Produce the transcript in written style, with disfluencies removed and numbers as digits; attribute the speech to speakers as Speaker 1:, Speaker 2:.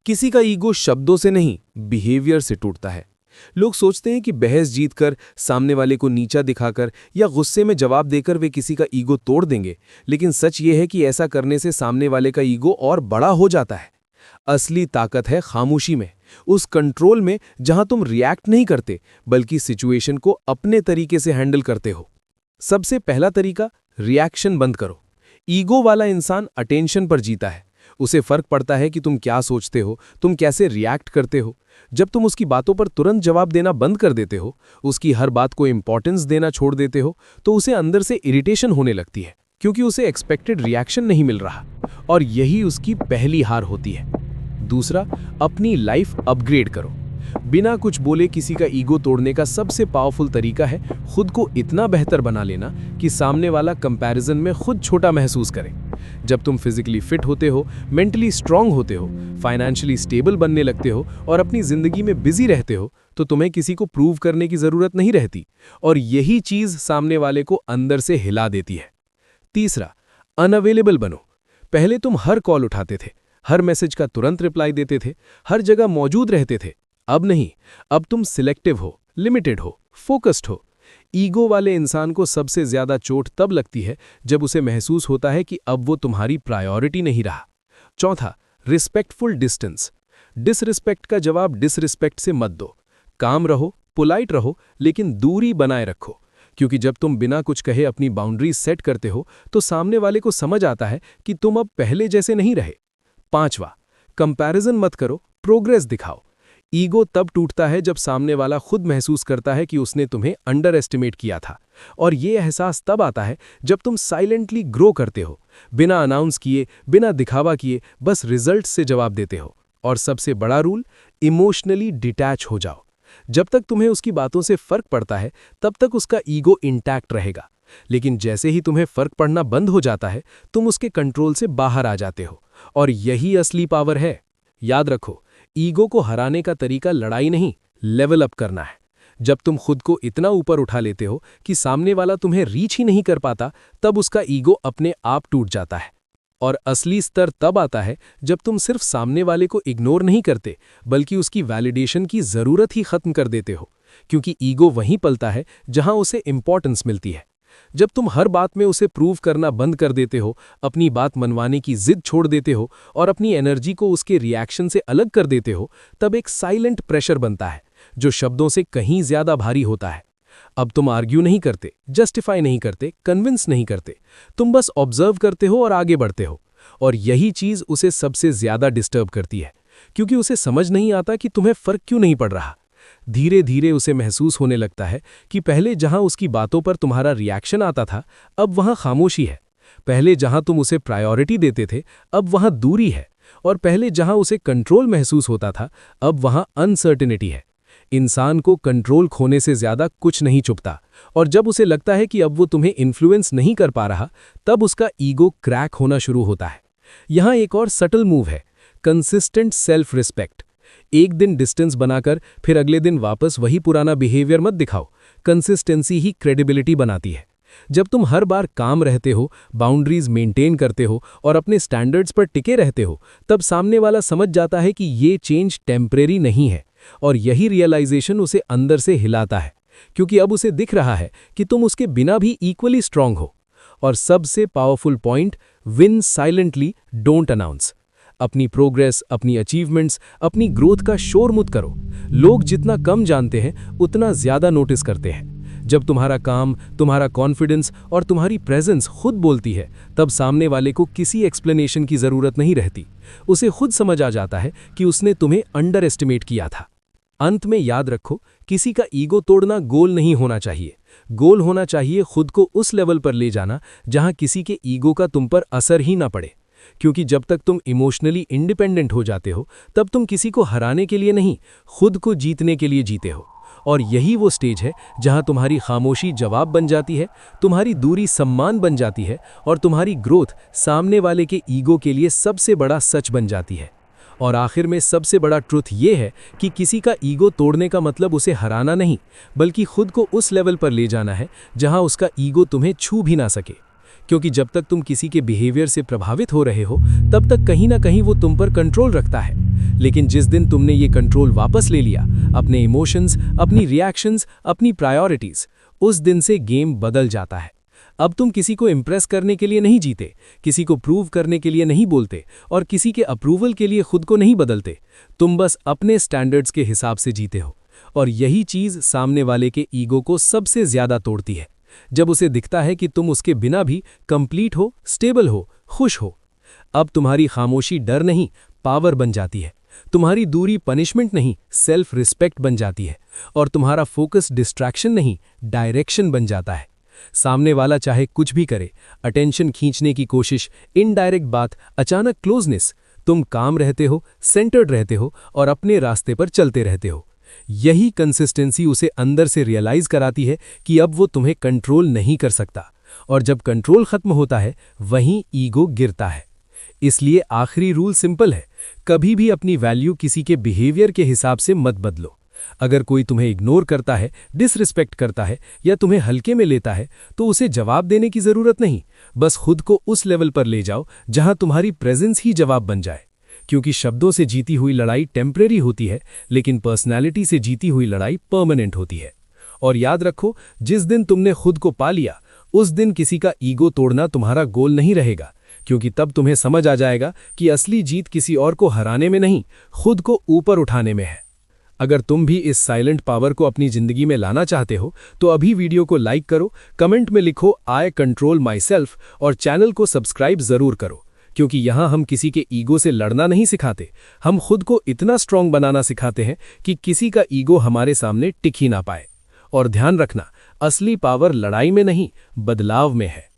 Speaker 1: किसी का ईगो शब्दों से नहीं, बिहेवियर से टूटता है। लोग सोचते हैं कि बहस जीतकर, सामने वाले को नीचा दिखाकर या गुस्से में जवाब देकर वे किसी का ईगो तोड़ देंगे, लेकिन सच ये है कि ऐसा करने से सामने वाले का ईगो और बड़ा हो जाता है। असली ताकत है खामोशी में, उस कंट्रोल में जहां तुम रिएक्ट नहीं करते बल्कि सिचुएशन को अपने तरीके से हैंडल करते हो। सबसे पहला तरीका, रिएक्शन बंद करो। ईगो वाला इंसान अटेंशन पर जीता है। उसे फर्क पड़ता है कि तुम क्या सोचते हो, तुम कैसे रिएक्ट करते हो। जब तुम उसकी बातों पर तुरंत जवाब देना बंद कर देते हो, उसकी हर बात को इंपॉर्टेंस देना छोड़ देते हो, तो उसे अंदर से इरिटेशन होने लगती है, क्योंकि उसे एक्सपेक्टेड रिएक्शन नहीं मिल रहा, और यही उसकी पहली हार होती है। दूसरा, अपनी लाइफ अपग्रेड करो। बिना कुछ बोले किसी का ईगो तोड़ने का सबसे पावरफुल तरीका है खुद को इतना बेहतर बना लेना कि सामने वाला कंपैरिजन में खुद छोटा महसूस करे। जब तुम फिजिकली फिट होते हो, मेंटली स्ट्रांग होते हो, फाइनेंशियली स्टेबल बनने लगते हो और अपनी जिंदगी में बिजी रहते हो, तो तुम्हें किसी को प्रूव करने की जरूरत नहीं रहती, और यही चीज सामने वाले को अंदर से हिला देती है। तीसरा, अनअवेलेबल बनो। पहले तुम हर कॉल उठाते थे, हर मैसेज का तुरंत रिप्लाई देते थे, हर जगह मौजूद रहते थे। अब नहीं, अब तुम सिलेक्टिव हो, लिमिटेड हो, फोकस्ड हो। ईगो वाले इंसान को सबसे ज्यादा चोट तब लगती है जब उसे महसूस होता है कि अब वो तुम्हारी प्रायोरिटी नहीं रहा। चौथा, रिस्पेक्टफुल डिस्टेंस। डिसरिस्पेक्ट का जवाब डिसरिस्पेक्ट से मत दो। काम रहो, पोलाइट रहो, लेकिन दूरी बनाए रखो, क्योंकि जब तुम बिना कुछ कहे अपनी बाउंड्रीज सेट करते हो तो सामने वाले को समझ आता है कि तुम अब पहले जैसे नहीं रहे। पांचवा, कंपैरिजन मत करो, प्रोग्रेस दिखाओ। ईगो तब टूटता है जब सामने वाला खुद महसूस करता है कि उसने तुम्हें अंडर एस्टिमेट किया था, और ये एहसास तब आता है जब तुम साइलेंटली ग्रो करते हो, बिना अनाउंस किए, बिना दिखावा किए, बस रिजल्ट से जवाब देते हो। और सबसे बड़ा रूल, इमोशनली डिटैच हो जाओ। जब तक तुम्हें उसकी बातों से फर्क पड़ता है तब तक उसका ईगो इंटैक्ट रहेगा, लेकिन जैसे ही तुम्हें फर्क पड़ना बंद हो जाता है तुम उसके कंट्रोल से बाहर आ जाते हो, और यही असली पावर है। याद रखो, ईगो को हराने का तरीका लड़ाई नहीं, लेवल अप करना है। जब तुम खुद को इतना ऊपर उठा लेते हो कि सामने वाला तुम्हें रीच ही नहीं कर पाता, तब उसका ईगो अपने आप टूट जाता है। और असली स्तर तब आता है जब तुम सिर्फ सामने वाले को इग्नोर नहीं करते बल्कि उसकी वैलिडेशन की जरूरत ही खत्म कर देते हो, क्योंकि ईगो वहीं पलता है जहां उसे इंपॉर्टेंस मिलती है। जब तुम हर बात में उसे प्रूव करना बंद कर देते हो, अपनी बात मनवाने की जिद छोड़ देते हो और अपनी एनर्जी को उसके रिएक्शन से अलग कर देते हो, तब एक साइलेंट प्रेशर बनता है जो शब्दों से कहीं ज्यादा भारी होता है। अब तुम आर्ग्यू नहीं करते, जस्टिफाई नहीं करते, कन्विंस नहीं करते, तुम बस ऑब्जर्व करते हो और आगे बढ़ते हो। और यही चीज उसे सबसे ज्यादा डिस्टर्ब करती है, क्योंकि उसे समझ नहीं आता कि तुम्हें फर्क क्यों नहीं पड़ रहा। धीरे धीरे उसे महसूस होने लगता है कि पहले जहां उसकी बातों पर तुम्हारा रिएक्शन आता था, अब वहां खामोशी है। पहले जहां तुम उसे प्रायोरिटी देते थे, अब वहां दूरी है। और पहले जहां उसे कंट्रोल महसूस होता था, अब वहां अनसर्टेनिटी है। इंसान को कंट्रोल खोने से ज्यादा कुछ नहीं चुभता, और जब उसे लगता है कि अब वो तुम्हें इन्फ्लुएंस नहीं कर पा रहा, तब उसका ईगो क्रैक होना शुरू होता है। यहां एक और सटल मूव है, कंसिस्टेंट सेल्फ रिस्पेक्ट। एक दिन डिस्टेंस बनाकर फिर अगले दिन वापस वही पुराना बिहेवियर मत दिखाओ। कंसिस्टेंसी ही क्रेडिबिलिटी बनाती है। जब तुम हर बार काम रहते हो, बाउंड्रीज मेंटेन करते हो और अपने स्टैंडर्ड्स पर टिके रहते हो, तब सामने वाला समझ जाता है कि ये चेंज टेम्परेरी नहीं है, और यही रियलाइजेशन उसे अंदर से हिलाता है, क्योंकि अब उसे दिख रहा है कि तुम उसके बिना भी इक्वली स्ट्रांग हो। और सबसे powerful point, win silently, don't announce. अपनी प्रोग्रेस, अपनी अचीवमेंट्स, अपनी ग्रोथ का शोर मत करो। लोग जितना कम जानते हैं उतना ज्यादा नोटिस करते हैं। जब तुम्हारा काम, तुम्हारा कॉन्फिडेंस और तुम्हारी प्रेजेंस खुद बोलती है, तब सामने वाले को किसी एक्सप्लेनेशन की जरूरत नहीं रहती। उसे खुद समझ आ जाता है कि उसने तुम्हें अंडर एस्टिमेट किया था। अंत में याद रखो, किसी का ईगो तोड़ना गोल नहीं होना चाहिए। गोल होना चाहिए खुद को उस लेवल पर ले जाना जहां किसी के ईगो का तुम पर असर ही ना पड़े, क्योंकि जब तक तुम इमोशनली इंडिपेंडेंट हो जाते हो, तब तुम किसी को हराने के लिए नहीं, खुद को जीतने के लिए जीते हो। और यही वो स्टेज है जहां तुम्हारी खामोशी जवाब बन जाती है, तुम्हारी दूरी सम्मान बन जाती है, और तुम्हारी ग्रोथ सामने वाले के ईगो के लिए सबसे बड़ा सच बन जाती है। और आखिर में सबसे बड़ा ट्रुथ ये है कि किसी का ईगो तोड़ने का मतलब उसे हराना नहीं, बल्कि खुद को उस लेवल पर ले जाना है जहां उसका ईगो तुम्हें छू भी ना सके।
Speaker 2: क्योंकि जब तक तुम किसी के बिहेवियर से प्रभावित हो रहे हो तब तक कहीं ना कहीं वो तुम पर कंट्रोल रखता है। लेकिन जिस दिन तुमने ये कंट्रोल वापस ले लिया, अपने इमोशंस, अपनी रिएक्शंस, अपनी प्रायोरिटीज, उस दिन से गेम बदल जाता है। अब तुम किसी को इम्प्रेस करने के लिए नहीं जीते, किसी को प्रूव करने के लिए नहीं बोलते और किसी के अप्रूवल के लिए खुद को नहीं बदलते। तुम बस अपने स्टैंडर्ड्स के हिसाब से जीते हो। और यही चीज सामने वाले के ईगो को सबसे ज्यादा तोड़ती है, जब उसे दिखता है कि तुम उसके बिना भी कंप्लीट हो, स्टेबल हो, खुश हो। अब तुम्हारी खामोशी डर नहीं, पावर बन जाती है। तुम्हारी दूरी पनिशमेंट नहीं, सेल्फ रिस्पेक्ट बन जाती है। और तुम्हारा फोकस डिस्ट्रैक्शन नहीं, डायरेक्शन बन जाता है। सामने वाला चाहे कुछ भी करे, अटेंशन खींचने की कोशिश, इनडायरेक्ट बात, अचानक क्लोजनेस, तुम काम रहते हो, सेंटर्ड रहते हो और अपने रास्ते पर चलते रहते हो। यही कंसिस्टेंसी उसे अंदर से रियलाइज कराती है कि अब वो तुम्हें कंट्रोल नहीं कर सकता। और जब कंट्रोल खत्म होता है, वहीं ईगो गिरता है। इसलिए आखिरी रूल सिंपल है, कभी भी अपनी वैल्यू किसी के बिहेवियर के हिसाब से मत बदलो। अगर कोई तुम्हें इग्नोर करता है, डिसरिस्पेक्ट करता है या तुम्हें हल्के में लेता है, तो उसे जवाब देने की जरूरत नहीं। बस खुद को उस लेवल पर ले जाओ जहां तुम्हारी प्रेजेंस ही जवाब बन जाए। क्योंकि शब्दों से जीती हुई लड़ाई टेम्परेरी होती है, लेकिन पर्सनैलिटी से जीती हुई लड़ाई परमानेंट होती है। और याद रखो, जिस दिन तुमने खुद को पा लिया, उस दिन किसी का ईगो तोड़ना तुम्हारा गोल नहीं रहेगा। क्योंकि तब तुम्हें समझ आ जाएगा कि असली जीत किसी और को हराने में नहीं, खुद को ऊपर उठाने में है। अगर तुम भी इस साइलेंट पावर को अपनी जिंदगी में लाना चाहते हो तो अभी वीडियो को लाइक करो, कमेंट में लिखो आई कंट्रोल माई सेल्फ और चैनल को सब्सक्राइब जरूर करो। क्योंकि यहाँ हम किसी के ईगो से लड़ना नहीं सिखाते, हम खुद को इतना स्ट्रांग बनाना सिखाते हैं कि किसी का ईगो हमारे सामने टिक ही ना पाए। और ध्यान रखना, असली पावर लड़ाई में नहीं, बदलाव में है।